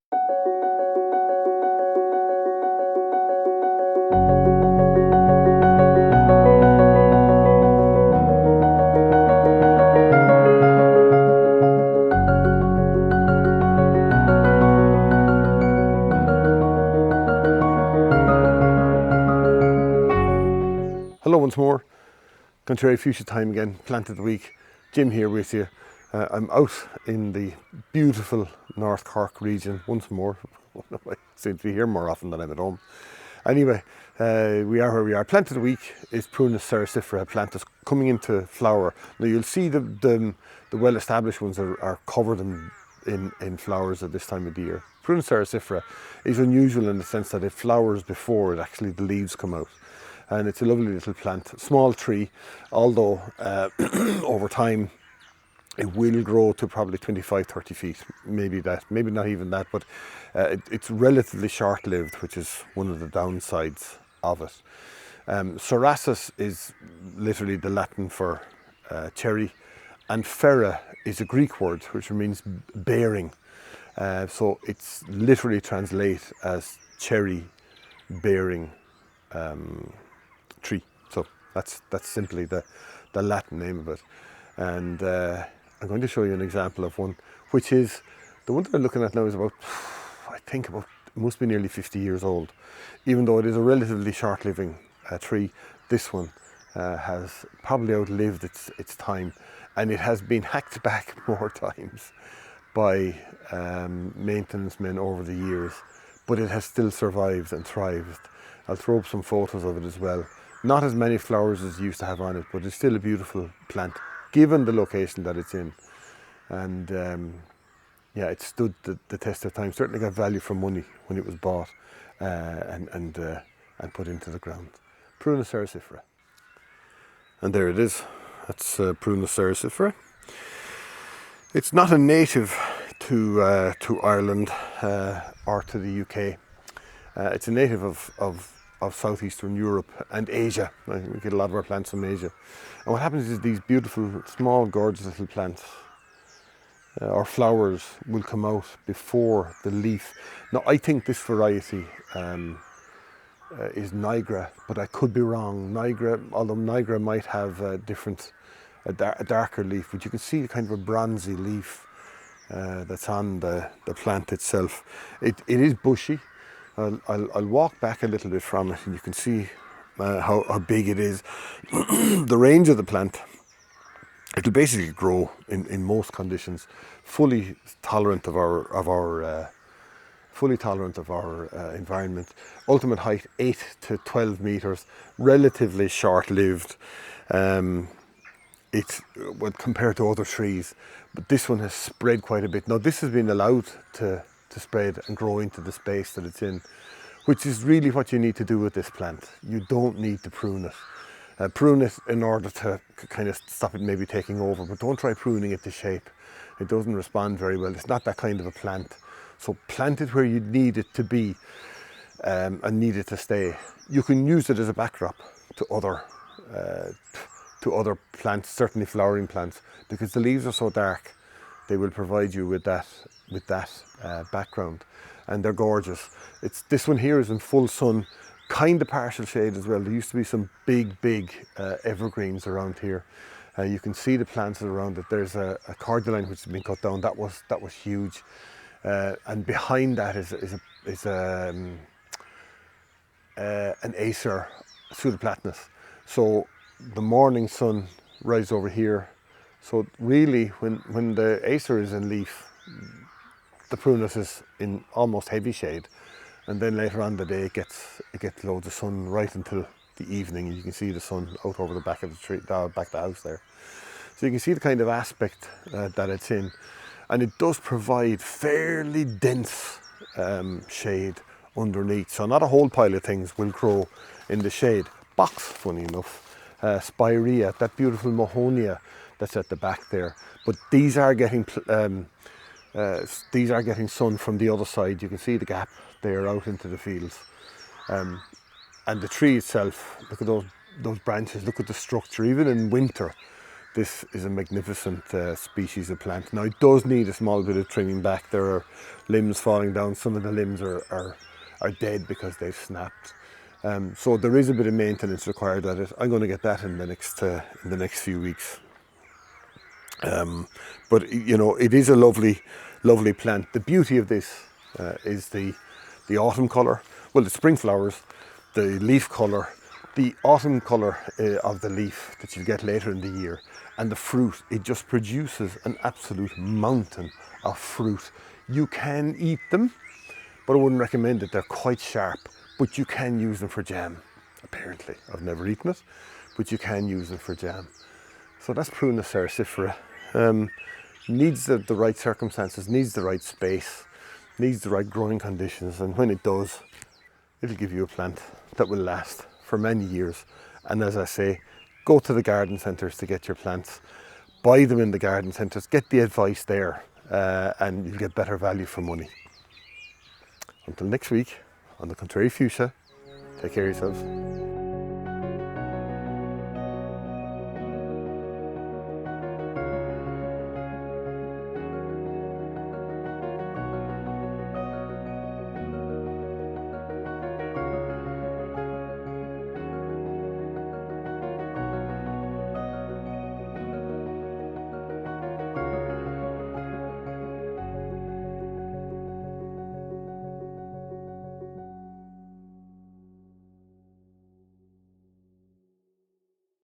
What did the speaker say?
Hello once more, Contrary Fuchsia time again, Plant of the Week. Jim here with you. I'm out in the beautiful North Cork region once more. I seem to be here more often than I'm at home. Anyway, we are where we are. Plant of the Week is Prunus cericifera, plant that's coming into flower. Now you'll see the well-established ones are covered in flowers at this time of the year. Prunus cericifera is unusual in the sense that it flowers before the leaves come out. And it's a lovely little plant, small tree, although over time it will grow to probably 25-30 feet, maybe not even that, but it's relatively short-lived, which is one of the downsides of it. Cerasus is literally the Latin for cherry, and fera is a Greek word which means bearing. So it's literally translate as cherry bearing tree. So that's simply the Latin name of it. And I'm going to show you an example of one, which is the one that I'm looking at now is it must be nearly 50 years old. Even though it is a relatively short-living tree, this one has probably outlived its time, and it has been hacked back more times by maintenance men over the years, but it has still survived and thrived. I'll throw up some photos of it as well. Not as many flowers as it used to have on it, but it's still a beautiful plant, given the location that it's in. And yeah, it stood the test of time. Certainly got value for money when it was bought and put into the ground. Prunus cericifera. And there it is. That's Prunus cericifera. It's not a native to Ireland or to the UK. It's a native of southeastern Europe and Asia. We get a lot of our plants from Asia. And what happens is these beautiful, small, gorgeous little plants or flowers will come out before the leaf. Now, I think this variety is Nigra, but I could be wrong. Although Nigra might have a darker leaf, but you can see kind of a bronzy leaf that's on the plant itself. It is bushy. I'll walk back a little bit from it and you can see how big it is. The range of the plant, it'll basically grow in most conditions, fully tolerant of our environment. Ultimate height 8 to 12 meters, relatively short-lived. It's compared to other trees, but this one has spread quite a bit. Now this has been allowed to spread and grow into the space that it's in, which is really what you need to do with this plant. You don't need to prune it. Prune it in order to kind of stop it maybe taking over, but don't try pruning it to shape. It doesn't respond very well. It's not that kind of a plant. So plant it where you need it to be and need it to stay. You can use it as a backdrop to other plants, certainly flowering plants, because the leaves are so dark. They will provide you with that background, and they're gorgeous. This one here is in full sun, kind of partial shade as well. There used to be some big evergreens around here. You can see the plants around it. There's a cordyline which has been cut down. That was huge, and behind that is an acer pseudoplatanus. So the morning sun rises over here. So really, when the acer is in leaf, the prunus is in almost heavy shade, and then later on in the day it gets loads of sun right until the evening. You can see the sun out over the back of the tree, back of the house there. So you can see the kind of aspect that it's in, and it does provide fairly dense shade underneath. So not a whole pile of things will grow in the shade. Box, funny enough, spirea, that beautiful mahonia that's at the back there. But these are getting sun from the other side. You can see the gap there out into the fields. And the tree itself, look at those branches, look at the structure. Even in winter, this is a magnificent species of plant. Now it does need a small bit of trimming back. There are limbs falling down. Some of the limbs are dead because they've snapped. So there is a bit of maintenance required at it. I'm going to get that in the next few weeks. But you know, it is a lovely plant. The beauty of this is the autumn colour. Well, the spring flowers, the leaf colour, the autumn colour of the leaf that you get later in the year, and the fruit. It just produces an absolute mountain of fruit. You can eat them, but I wouldn't recommend it. They're quite sharp, but you can use them for jam, apparently. I've never eaten it, but you can use them for jam. So that's Prunus cericifera. Needs the right circumstances, needs the right space, needs the right growing conditions, and when it does, it'll give you a plant that will last for many years. And as I say, go to the garden centres to get your plants, buy them in the garden centres, get the advice there, and you'll get better value for money. Until next week, on the Contrary Fuchsia, take care of yourselves.